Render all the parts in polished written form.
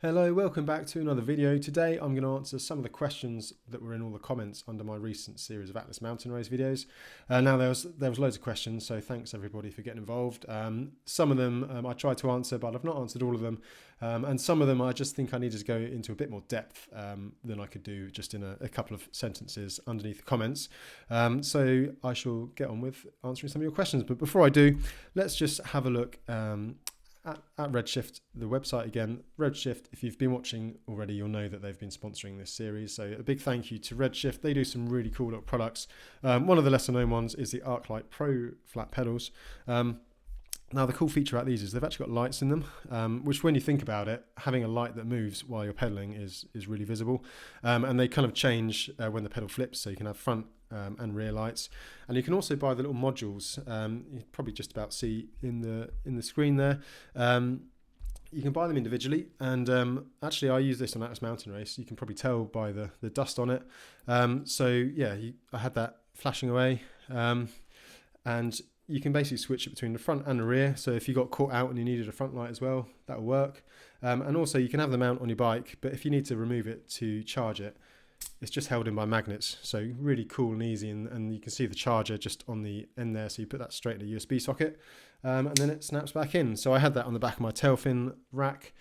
Hello, welcome back to another video. Today I'm going to answer some of the questions that were in all the comments under my recent series of Atlas mountain race videos. Now there was loads of questions, so thanks everybody for getting involved. Some of them I tried to answer, but I've not answered all of them. And some of them I just think I needed to go into a bit more depth than I could do just in a couple of sentences underneath the comments. So I shall get on with answering some of your questions. But before I do, let's just have a look at Redshift, the website again. Redshift, if you've been watching already, you'll know that they've been sponsoring this series. So a big thank you to Redshift. They do some really cool little products. One of the lesser known ones is the Arclight Pro flat pedals. Now the cool feature about these is they've actually got lights in them, which when you think about it, having a light that moves while you're pedaling is really visible. And they kind of change when the pedal flips, so you can have front and rear lights. And you can also buy the little modules, you probably just about see in the screen there. You can buy them individually, and actually I use this on Atlas Mountain Race. You can probably tell by the dust on it. So yeah, I had that flashing away, and you can basically switch it between the front and the rear. So if you got caught out and you needed a front light as well, that'll work. And also you can have the mount on your bike, but if you need to remove it to charge it, it's just held in by magnets. So really cool and easy, and you can see the charger just on the end there. So you put that straight in a USB socket, and then it snaps back in. So I had that on the back of my tail fin rack.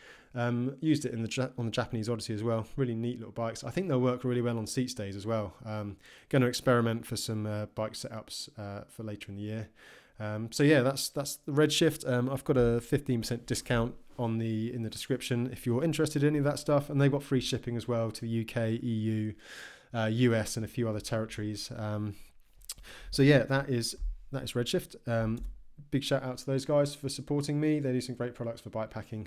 Used it on the Japanese Odyssey as well. Really neat little bikes. I think they'll work really well on seat stays as well. Going to experiment for some bike setups for later in the year. So yeah, that's the Redshift. I've got a 15% discount in the description if you're interested in any of that stuff, and they've got free shipping as well to the UK, EU, US, and a few other territories. So yeah, that is Redshift. Big shout out to those guys for supporting me. They do some great products for bikepacking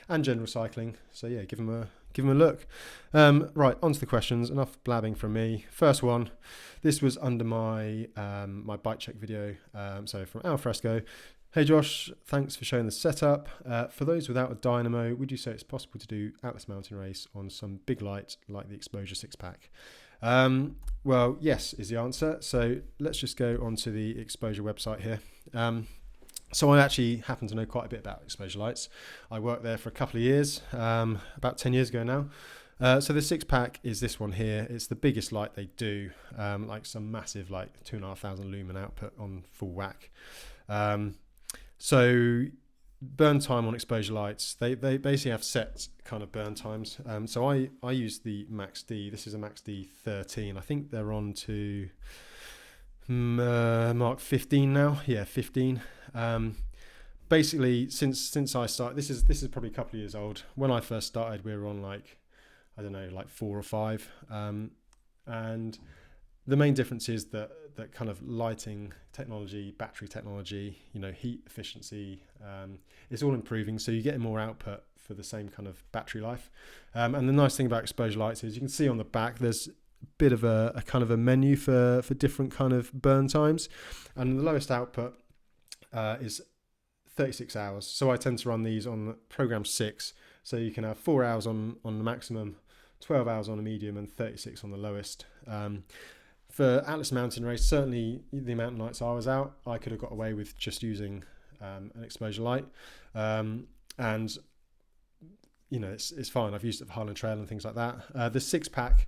and general cycling. So yeah, give them a look. Right, on to the questions. Enough blabbing from me. First one, this was under my my bike check video. So from Alfresco. Hey Josh, thanks for showing the setup. For those without a dynamo, would you say it's possible to do Atlas Mountain Race on some big light like the Exposure 6-pack? Well, yes is the answer. So let's just go onto the Exposure website here. So I actually happen to know quite a bit about Exposure lights. I worked there for a couple of years, about 10 years ago now. So the 6-pack is this one here. It's the biggest light they do, like some massive, like 2,500 lumen output on full whack. So burn time on Exposure lights, they basically have set kind of burn times. So I use the Max D. This is a Max D 13. I think they're on to Mark 15 now. Yeah, 15. Basically, since I started, this is probably a couple of years old. When I first started, we were on like, I don't know, like 4 or 5. And the main difference is that kind of lighting technology, battery technology, heat efficiency, it's all improving. So you're getting more output for the same kind of battery life. And the nice thing about Exposure lights is you can see on the back, there's a bit of a kind of a menu for different kind of burn times. And the lowest output is 36 hours. So I tend to run these on program 6. So you can have 4 hours on the maximum, 12 hours on a medium, and 36 on the lowest. For Atlas Mountain Race, certainly the mountain nights I was out, I could have got away with just using an Exposure light. And, it's fine. I've used it for Highland Trail and things like that. The 6-pack,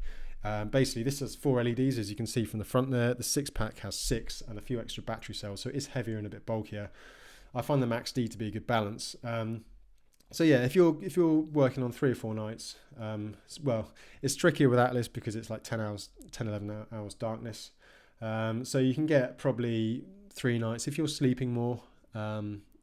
basically this has 4 LEDs, as you can see from the front there. The 6-pack has 6 and a few extra battery cells, so it is heavier and a bit bulkier. I find the Max D to be a good balance. So yeah, if you're working on 3 or 4 nights, well, it's trickier with Atlas because it's like 11 hours darkness. So you can get probably 3 nights. If you're sleeping more,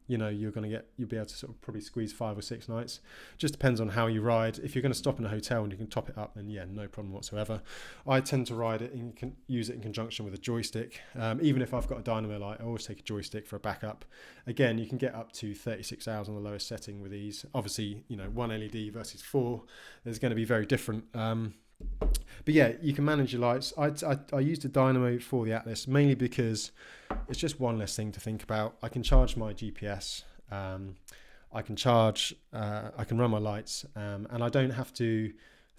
you'll be able to sort of probably squeeze 5 or 6 nights. Just depends on how you ride. If you're going to stop in a hotel and you can top it up, then yeah, no problem whatsoever. I tend to ride it and use it in conjunction with a joystick. Even if I've got a dynamo light, I always take a joystick for a backup. Again, you can get up to 36 hours on the lowest setting with these. Obviously, 1 LED versus 4, there's going to be very different. But yeah, you can manage your lights. I used a dynamo for the Atlas mainly because it's just one less thing to think about. I can charge my GPS, I can run my lights, and I don't have to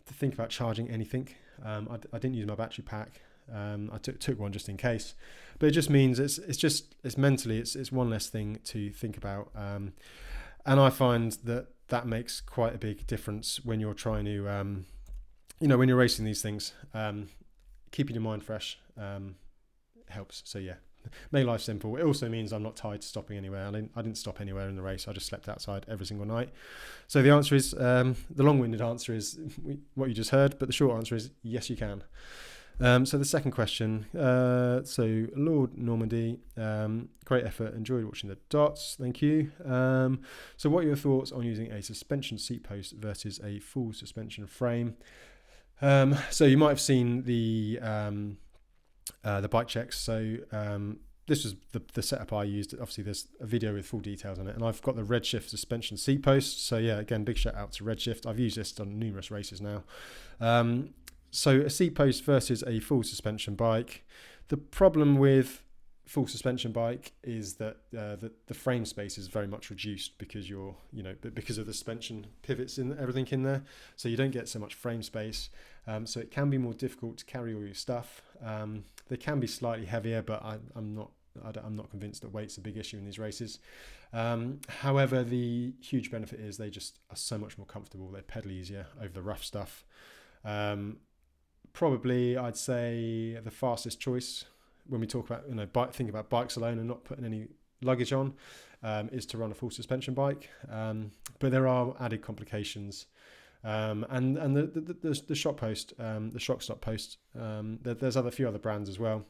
think about charging anything. I didn't use my battery pack. I took one just in case, but it just means it's mentally it's one less thing to think about. And I find that that makes quite a big difference when you're trying to, when you're racing these things. Keeping your mind fresh helps. So yeah, make life simple. It also means I'm not tied to stopping anywhere. I didn't stop anywhere in the race. I just slept outside every single night. So the answer is, the long-winded answer is what you just heard, but the short answer is yes, you can. So the second question, so Lord Normandy, great effort, enjoyed watching the dots, thank you. So what are your thoughts on using a suspension seat post versus a full suspension frame? So you might have seen the bike checks. So this was the setup I used. Obviously there's a video with full details on it, and I've got the Redshift suspension seat post. So yeah, again, big shout out to Redshift. I've used this on numerous races now. So a seat post versus a full suspension bike. The problem with full suspension bike is that the frame space is very much reduced because because of the suspension pivots and everything in there. So you don't get so much frame space. So it can be more difficult to carry all your stuff. They can be slightly heavier, but I'm not convinced that weight's a big issue in these races. However, the huge benefit is they just are so much more comfortable. They pedal easier over the rough stuff. Probably I'd say the fastest choice when we talk about think about bikes alone and not putting any luggage on, is to run a full suspension bike. But there are added complications, and the shock post, the shock stop post. There's a few other brands as well.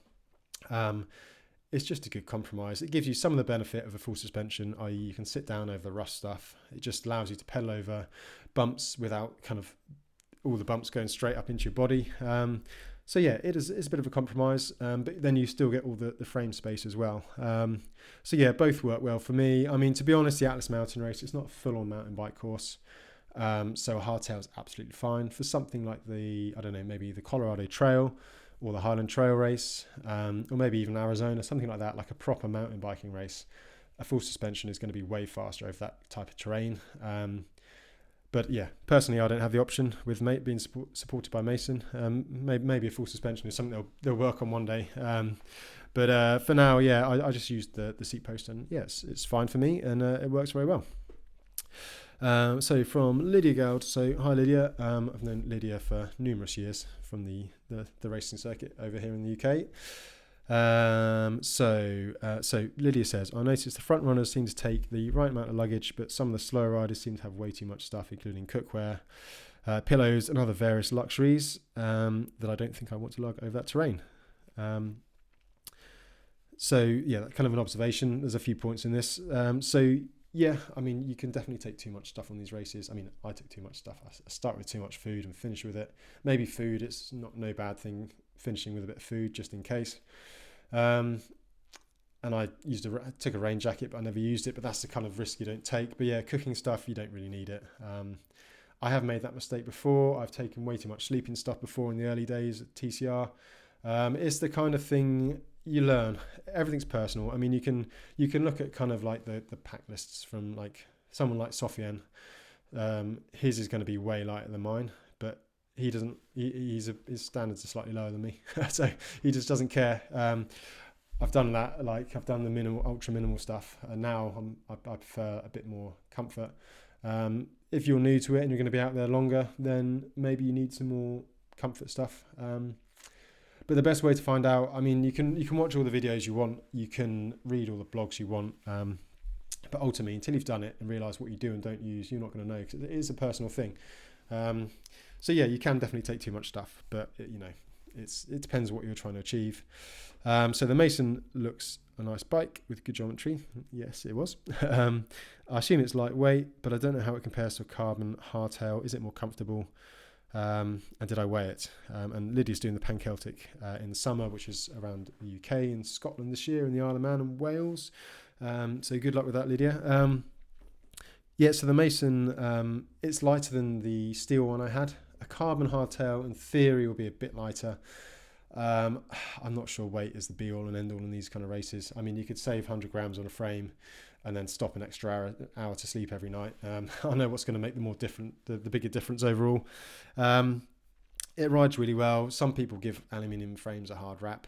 It's just a good compromise. It gives you some of the benefit of a full suspension, i.e. you can sit down over the rough stuff. It just allows you to pedal over bumps without kind of all the bumps going straight up into your body. So yeah, it's a bit of a compromise, but then you still get all the frame space as well. So yeah, both work well for me. I mean, to be honest, the Atlas Mountain Race, it's not a full-on mountain bike course. So a hardtail is absolutely fine. For something like maybe the Colorado Trail or the Highland Trail Race, or maybe even Arizona, something like that, like a proper mountain biking race, a full suspension is going to be way faster over that type of terrain. But yeah, personally, I don't have the option with being supported by Mason. Maybe a full suspension is something they'll work on one day. But for now, yeah, I just used the seat post, and yes, it's fine for me, and it works very well. So from Lydia Geld. So hi Lydia. I've known Lydia for numerous years from the racing circuit over here in the UK. So Lydia says, I noticed the front runners seem to take the right amount of luggage, but some of the slower riders seem to have way too much stuff, including cookware, pillows, and other various luxuries that I don't think I want to lug over that terrain. So yeah, that's kind of an observation. There's a few points in this. So yeah, I mean, you can definitely take too much stuff on these races. I mean, I took too much stuff. I start with too much food and finish with it. Maybe food, it's no bad thing, finishing with a bit of food just in case. And I took a rain jacket, but I never used it, but that's the kind of risk you don't take. But yeah, cooking stuff, you don't really need it. I have made that mistake before. I've taken way too much sleeping stuff before in the early days at TCR. It's the kind of thing you learn. Everything's personal. I mean, you can look at kind of like the pack lists from like someone like Sofiane. His is going to be way lighter than mine, but he doesn't. His standards are slightly lower than me, so he just doesn't care. I've done that. Like I've done the ultra minimal stuff, and now I prefer a bit more comfort. If you're new to it and you're going to be out there longer, then maybe you need some more comfort stuff. But the best way to find out, I mean, you can watch all the videos you want, you can read all the blogs you want, but ultimately, until you've done it and realise what you do and don't use, you're not going to know, because it is a personal thing. So yeah, you can definitely take too much stuff, but it depends what you're trying to achieve. So the Mason looks a nice bike with good geometry. Yes, it was. I assume it's lightweight, but I don't know how it compares to a carbon hardtail. Is it more comfortable? And did I weigh it? And Lydia's doing the Pan-Celtic in the summer, which is around the UK and Scotland this year, and the Isle of Man and Wales. So good luck with that, Lydia. Yeah, so the Mason, it's lighter than the steel one I had. A carbon hardtail, in theory, will be a bit lighter. I'm not sure weight is the be-all and end-all in these kind of races. I mean, you could save 100 grams on a frame and then stop an extra hour to sleep every night. I know what's going to make the bigger difference overall. It rides really well. Some people give aluminium frames a hard rap.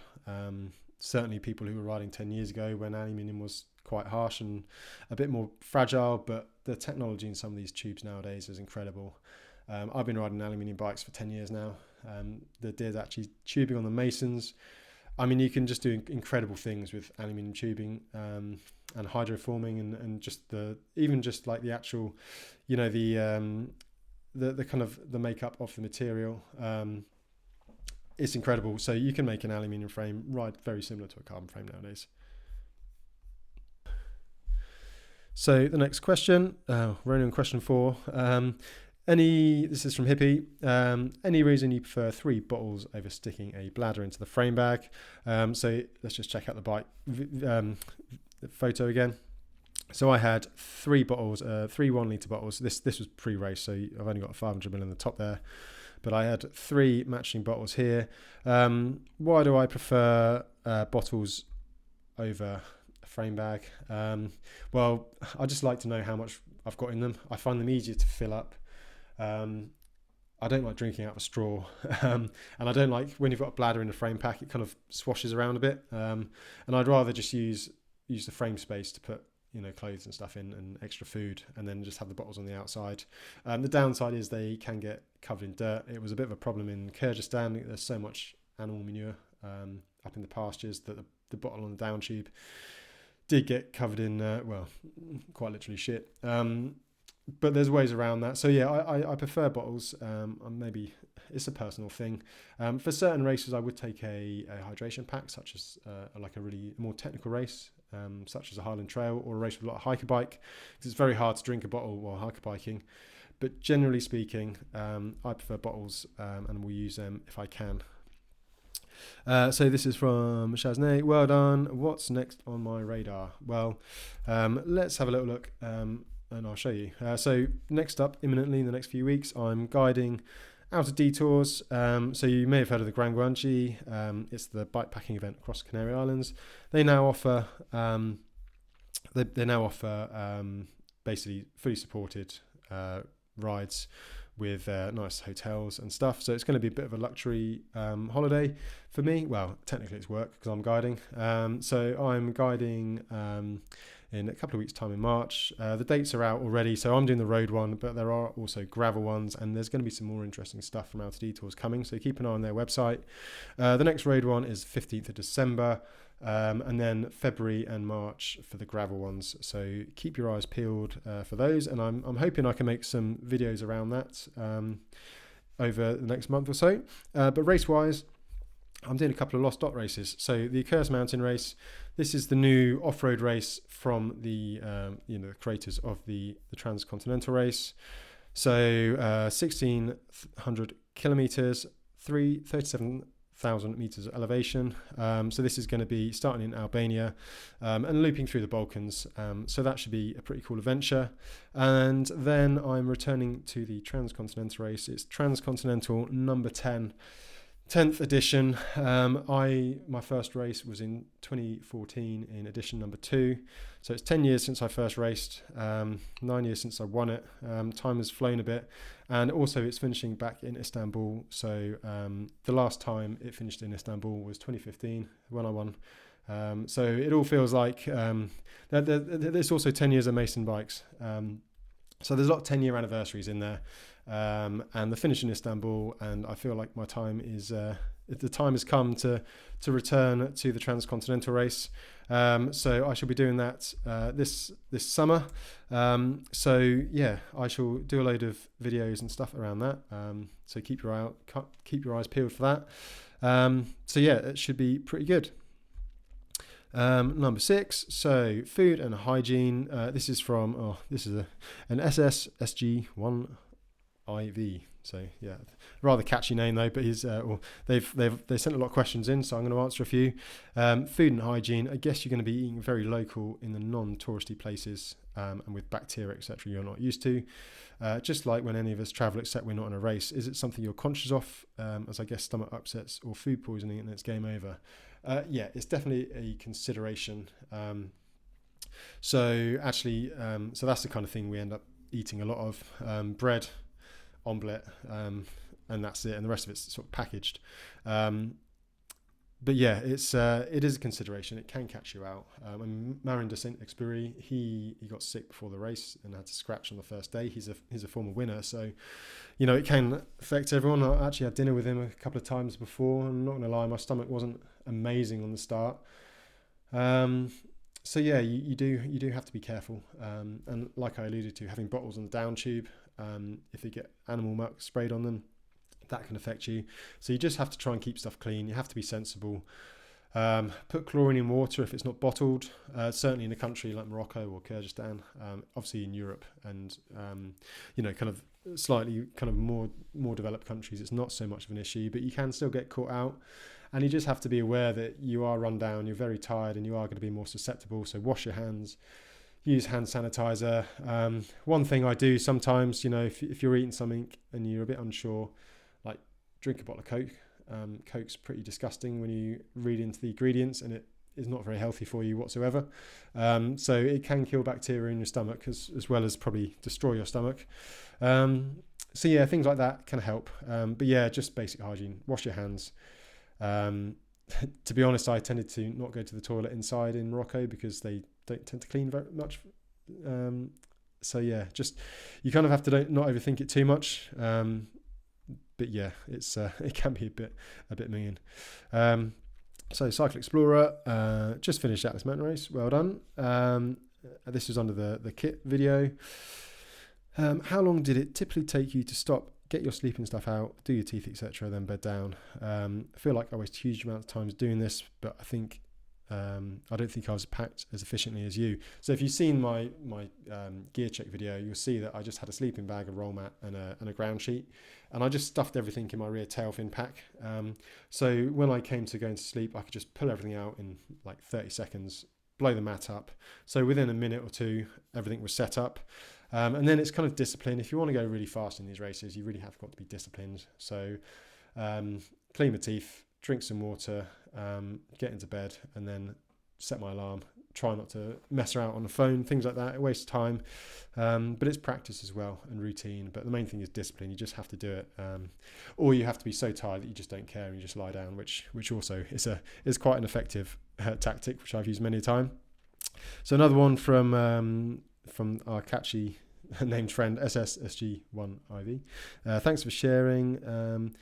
certainly people who were riding 10 years ago when aluminium was quite harsh and a bit more fragile, but the technology in some of these tubes nowadays is incredible. I've been riding aluminium bikes for 10 years now. There's actually tubing on the Masons. I mean, you can just do incredible things with aluminium tubing and hydroforming and just even just like the actual, you know, the kind of the makeup of the material. It's incredible. So you can make an aluminium frame ride very similar to a carbon frame nowadays. So the next question, we're only on question 4. This is from Hippie. Any reason you prefer 3 bottles over sticking a bladder into the frame bag? So let's just check out the bike the photo again. So I had 3 bottles, 3 1-litre bottles. This was pre-race, so I've only got 500 ml in the top there. But I had 3 matching bottles here. Why do I prefer bottles over a frame bag? Well, I just like to know how much I've got in them. I find them easier to fill up. I don't like drinking out of a straw, and I don't like when you've got a bladder in a frame pack, it kind of swashes around a bit. And I'd rather just use the frame space to put, you know, clothes and stuff in and extra food, and then just have the bottles on the outside. The downside is they can get covered in dirt. It was a bit of a problem in Kyrgyzstan. There's so much animal manure up in the pastures that the bottle on the down tube did get covered in, well, quite literally shit. But there's ways around that. So yeah, I prefer bottles. Maybe it's a personal thing. For certain races, I would take a hydration pack, such as like a really more technical race, such as a Highland Trail or a race with a lot of hiker bike, because it's very hard to drink a bottle while hiker biking. But generally speaking, I prefer bottles, and will use them if I can. So this is from Chasney. Well done. What's next on my radar? Well, let's have a little look. And I'll show you. So next up, imminently in the next few weeks, I'm guiding outer detours. So you may have heard of the Grand Guanji. It's the bikepacking event across the Canary Islands. They now offer basically fully supported rides with nice hotels and stuff. So it's going to be a bit of a luxury holiday for me. Well, technically it's work because I'm guiding. So I'm guiding in a couple of weeks' time in March. The dates are out already, so I'm doing the road one, but there are also gravel ones, and there's going to be some more interesting stuff from Outer Detours coming, so keep an eye on their website. The next road one is 15th of December, and then February and March for the gravel ones, so keep your eyes peeled for those, and I'm hoping I can make some videos around that over the next month or so. But race-wise, I'm doing a couple of lost dot races. So the Accursed Mountain race, this is the new off-road race from the creators of the Transcontinental race. So 1,600 kilometers, 37,000 meters of elevation. So this is going to be starting in Albania and looping through the Balkans. So that should be a pretty cool adventure. And then I'm returning to the Transcontinental race. It's Transcontinental number 10th edition. My first race was in 2014 in edition number 2. So it's 10 years since I first raced, 9 years since I won it. Time has flown a bit, and also it's finishing back in Istanbul. So the last time it finished in Istanbul was 2015 when I won. So it all feels like there's also 10 years of Mason bikes. So there's a lot of 10-year anniversaries in there. And the finish in Istanbul, and I feel like my time is the time has come to return to the Transcontinental race. So I shall be doing that this summer. So yeah, I shall do a load of videos and stuff around that. So keep your eyes peeled for that. So yeah, it should be pretty good. Number 6, so food and hygiene. This is from an SS SG1 IV. So yeah, rather catchy name though. But they sent a lot of questions in, so I'm going to answer a few. Food and hygiene. I guess you're going to be eating very local in the non-touristy places, and with bacteria, etc. You're not used to. Just like when any of us travel, except we're not on a race. Is it something you're conscious of? As I guess stomach upsets or food poisoning, and it's game over. Yeah, it's definitely a consideration. So actually, so that's the kind of thing we end up eating a lot of. Bread, omelette, and that's it, and the rest of it's sort of packaged. but yeah, it is a consideration. It can catch you out. And Marin de Saint-Exupéry, he got sick before the race and had to scratch on the first day. He's a former winner, so it can affect everyone. I actually had dinner with him a couple of times before. I'm not gonna lie, my stomach wasn't amazing on the start. So yeah, you do have to be careful. And like I alluded to, having bottles on the down tube, if they get animal muck sprayed on them, that can affect you. So you just have to try and keep stuff clean. You have to be sensible. Put chlorine in water if it's not bottled. Certainly in a country like Morocco or Kyrgyzstan, obviously in Europe and kind of slightly kind of more developed countries, it's not so much of an issue, but you can still get caught out. And you just have to be aware that you are run down, you're very tired, and you are going to be more susceptible. So wash your hands, use hand sanitizer. One thing I do sometimes, if you're eating something and you're a bit unsure, like drink a bottle of Coke. Coke's pretty disgusting when you read into the ingredients, and it is not very healthy for you whatsoever. So it can kill bacteria in your stomach as well as probably destroy your stomach. So yeah, things like that can help. But yeah, just basic hygiene. Wash your hands. To be honest, I tended to not go to the toilet inside in Morocco because they don't tend to clean very much. So yeah, just you kind of have to not overthink it too much. But yeah, it can be a bit mean. So Cycle Explorer just finished Atlas Mountain Race. Well done. This was under the kit video. How long did it typically take you to stop, get your sleeping stuff out, do your teeth, etc., then bed down? I feel like I waste huge amounts of time doing this, but I don't think I was packed as efficiently as you. So if you've seen my gear check video, you'll see that I just had a sleeping bag, a roll mat, and a ground sheet, and I just stuffed everything in my rear tail fin pack. So when I came to going to sleep, I could just pull everything out in like 30 seconds, blow the mat up. So within a minute or two, everything was set up. And then it's kind of discipline. If you want to go really fast in these races, you really have got to be disciplined. So clean my teeth, drink some water, get into bed, and then set my alarm. Try not to mess around on the phone, things like that. It wastes time. But it's practice as well and routine. But the main thing is discipline. You just have to do it. Or you have to be so tired that you just don't care and you just lie down, which also is quite an effective tactic, which I've used many a time. So another one from our catchy named friend SSSG1IV. Thanks for sharing.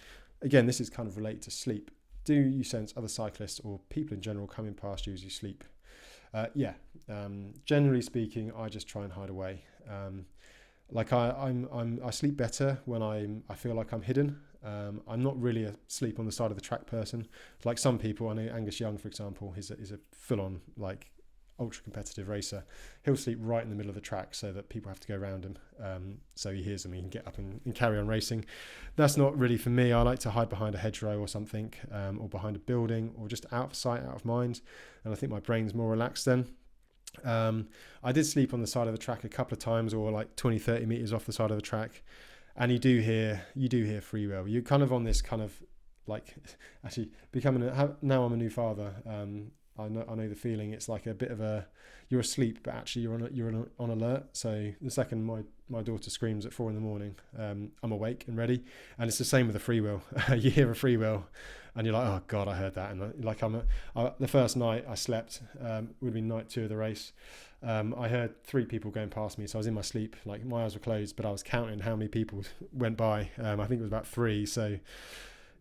Again, this is kind of related to sleep. Do you sense other cyclists or people in general coming past you as you sleep? Generally speaking, I just try and hide away. I sleep better when I feel like I'm hidden. I'm not really a sleep on the side of the track person. Like some people, I know Angus Young, for example, is a full-on like ultra competitive racer. He'll sleep right in the middle of the track so that people have to go around him, so he hears them, he can get up and carry on racing. That's not really for me. I like to hide behind a hedgerow or something, or behind a building, or just out of sight, out of mind, and I think my brain's more relaxed then. I did sleep on the side of the track a couple of times, or like 20-30 meters off the side of the track, and you do hear freewheel. You're kind of on this kind of like actually now I'm a new father. I know the feeling. It's like a bit of you're asleep, but actually you're on alert. So the second my daughter screams at 4 a.m, I'm awake and ready. And it's the same with a freewheel. You hear a freewheel, and you're like, oh god, I heard that. And like the first night I slept, would have been night 2 of the race. I heard 3 people going past me, so I was in my sleep, like my eyes were closed, but I was counting how many people went by. I think it was about 3. So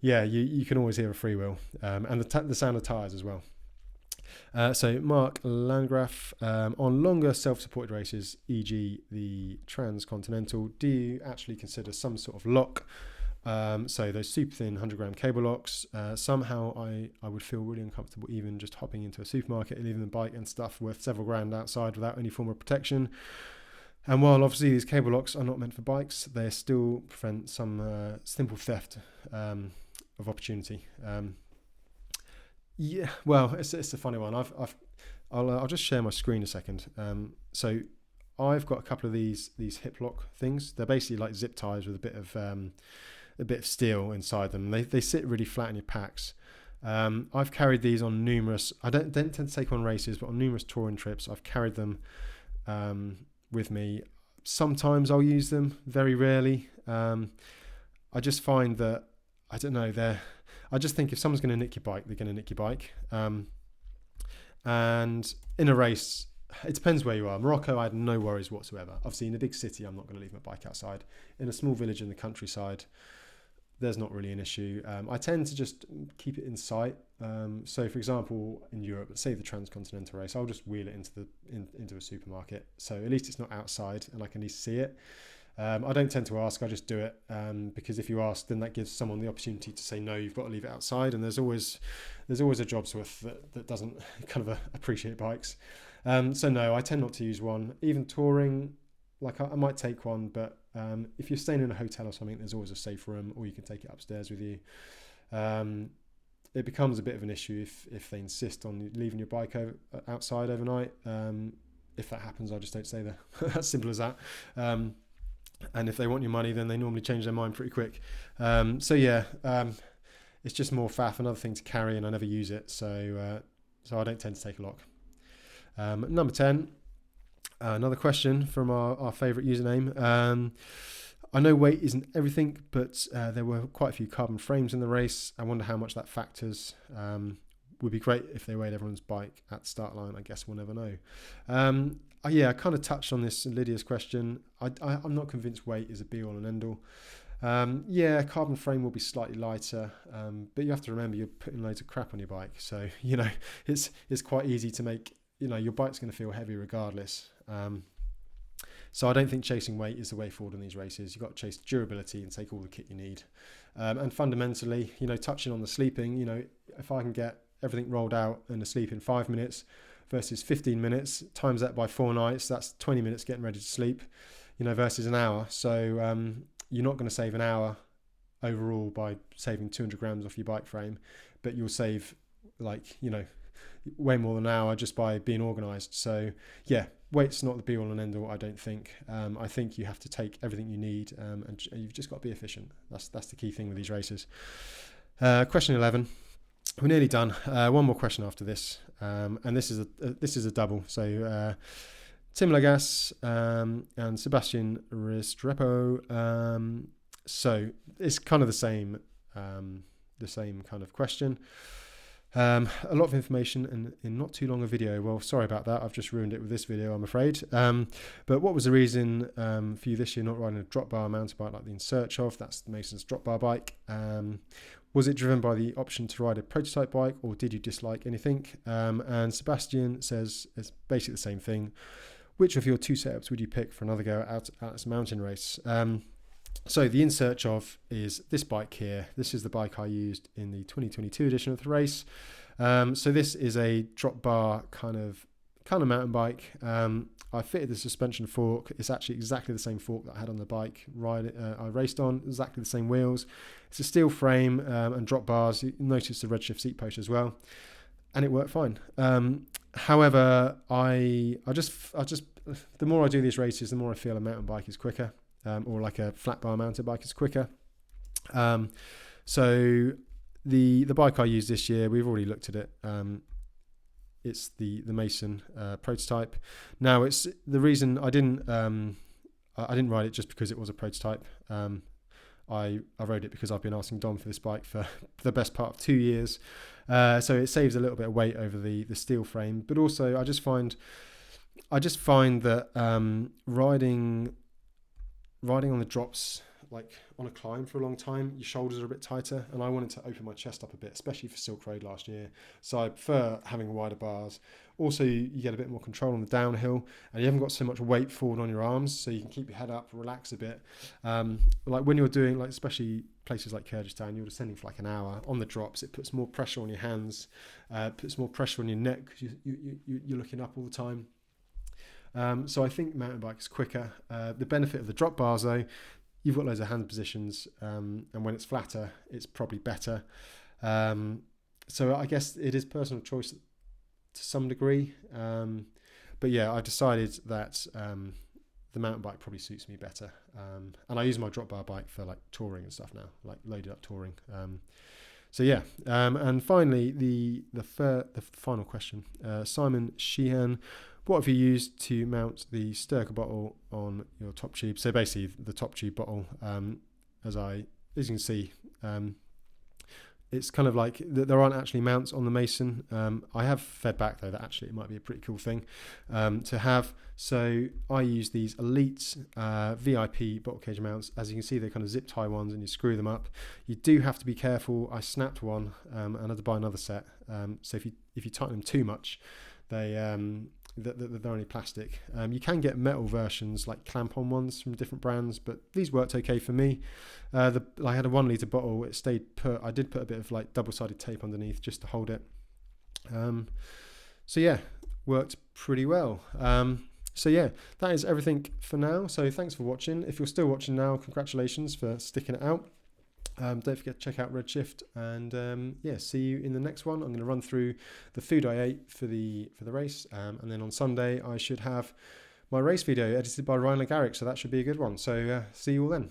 yeah, you can always hear a freewheel, and the sound of tires as well. So Mark Landgraf, on longer self-supported races, e.g. the Transcontinental, do you actually consider some sort of lock? So those super thin 100-gram cable locks, somehow I would feel really uncomfortable even just hopping into a supermarket and leaving the bike and stuff worth several grand outside without any form of protection. And while obviously these cable locks are not meant for bikes, they still prevent some simple theft of opportunity. Yeah, well, it's a funny one. I'll just share my screen a second. So I've got a couple of these hip lock things. They're basically like zip ties with a bit of steel inside them. They sit really flat in your packs. I've carried these on numerous. I don't tend to take on races, but on numerous touring trips, I've carried them with me. Sometimes I'll use them, very rarely. I just find that I don't know. I just think if someone's going to nick your bike, they're going to nick your bike. And in a race, it depends where you are. Morocco, I had no worries whatsoever. Obviously, in a big city, I'm not going to leave my bike outside. In a small village in the countryside, there's not really an issue. I tend to just keep it in sight. So, for example, in Europe, let's say the transcontinental race, I'll just wheel it into a supermarket. So at least it's not outside and I can at least see it. I don't tend to ask, I just do it, because if you ask, then that gives someone the opportunity to say, no, you've got to leave it outside. And there's always a job's worth that doesn't kind of appreciate bikes. So no, I tend not to use one. Even touring, like I might take one, but if you're staying in a hotel or something, there's always a safe room, or you can take it upstairs with you. It becomes a bit of an issue if they insist on leaving your bike outside overnight. If that happens, I just don't stay there. As simple as that. And if they want your money, then they normally change their mind pretty quick. So yeah, it's just more faff, another thing to carry, and I never use it. So I don't tend to take a lock. Number 10, another question from our favourite username. I know weight isn't everything, but there were quite a few carbon frames in the race. I wonder how much that factors. Would be great if they weighed everyone's bike at the start line. I guess we'll never know. Yeah, I kind of touched on this in Lydia's question. I'm not convinced weight is a be all and end all. Yeah, carbon frame will be slightly lighter, but you have to remember you're putting loads of crap on your bike. So, it's quite easy to make, your bike's going to feel heavy regardless. So I don't think chasing weight is the way forward in these races. You've got to chase durability and take all the kit you need. And fundamentally, touching on the sleeping, if I can get everything rolled out and asleep in 5 minutes versus 15 minutes, times that by 4 nights, that's 20 minutes getting ready to sleep, versus an hour. So you're not going to save an hour overall by saving 200 grams off your bike frame, but you'll save way more than an hour just by being organised. So yeah, weight's not the be all and end all, I don't think. I think you have to take everything you need, and you've just got to be efficient. That's the key thing with these races. Question 11. We're nearly done. One more question after this, and this is a double. So Tim Lagas and Sebastian Restrepo. So it's kind of the same kind of question. A lot of information in not too long a video. Well, sorry about that. I've just ruined it with this video, I'm afraid. But what was the reason for you this year not riding a Dropbar mountain bike like the In Search Of? That's Mason's Dropbar bike. Was it driven by the option to ride a prototype bike, or did you dislike anything? And Sebastian says it's basically the same thing. Which of your 2 setups would you pick for another go at this mountain race? So the In Search Of is this bike here. This is the bike I used in the 2022 edition of the race. So this is a Dropbar kind of mountain bike. I fitted the suspension fork. It's actually exactly the same fork that I had on the bike I raced on, exactly the same wheels. It's a steel frame and drop bars. You notice the redshift seat post as well, and it worked fine. However, I just the more I do these races, the more I feel a mountain bike is quicker, or like a flat bar mountain bike is quicker. So the bike I used this year, we've already looked at it. It's the Mason prototype. Now, it's the reason I didn't ride it just because it was a prototype. I rode it because I've been asking Dom for this bike for the best part of 2 years. So it saves a little bit of weight over the steel frame, but also I just find that riding on the drops, like on a climb for a long time, your shoulders are a bit tighter, and I wanted to open my chest up a bit, especially for Silk Road last year. So I prefer having wider bars. Also, you get a bit more control on the downhill, and you haven't got so much weight forward on your arms, so you can keep your head up, relax a bit. Like when you're doing, like especially places like Kyrgyzstan, you're descending for like an hour on the drops. It puts more pressure on your hands, puts more pressure on your neck because you're looking up all the time. So I think mountain bike is quicker. The benefit of the drop bars though, you've got loads of hand positions, and when it's flatter, it's probably better. So I guess it is personal choice to some degree. But yeah, I decided that the mountain bike probably suits me better. And I use my drop bar bike for like touring and stuff now, like loaded up touring. So yeah, and finally the final question, Simon Sheehan. What have you used to mount the Sturker bottle on your top tube? So basically the top tube bottle, as you can see, it's kind of like there aren't actually mounts on the Mason. I have fed back though that actually it might be a pretty cool thing to have. So I use these Elite VIP bottle cage mounts. As you can see, they're kind of zip tie ones, and you screw them up. You do have to be careful. I snapped one and had to buy another set. So if you tighten them too much, they're only plastic. You can get metal versions like clamp-on ones from different brands, but these worked okay for me. I had a 1 litre bottle. It stayed put. I did put a bit of like double-sided tape underneath just to hold it. So yeah, worked pretty well. So yeah, that is everything for now. So thanks for watching. If you're still watching now, congratulations for sticking it out. Don't forget to check out Redshift, and yeah, see you in the next one. I'm going to run through the food I ate for the race, and then on Sunday I should have my race video edited by Ryan LeGarrick, so that should be a good one. So see you all then.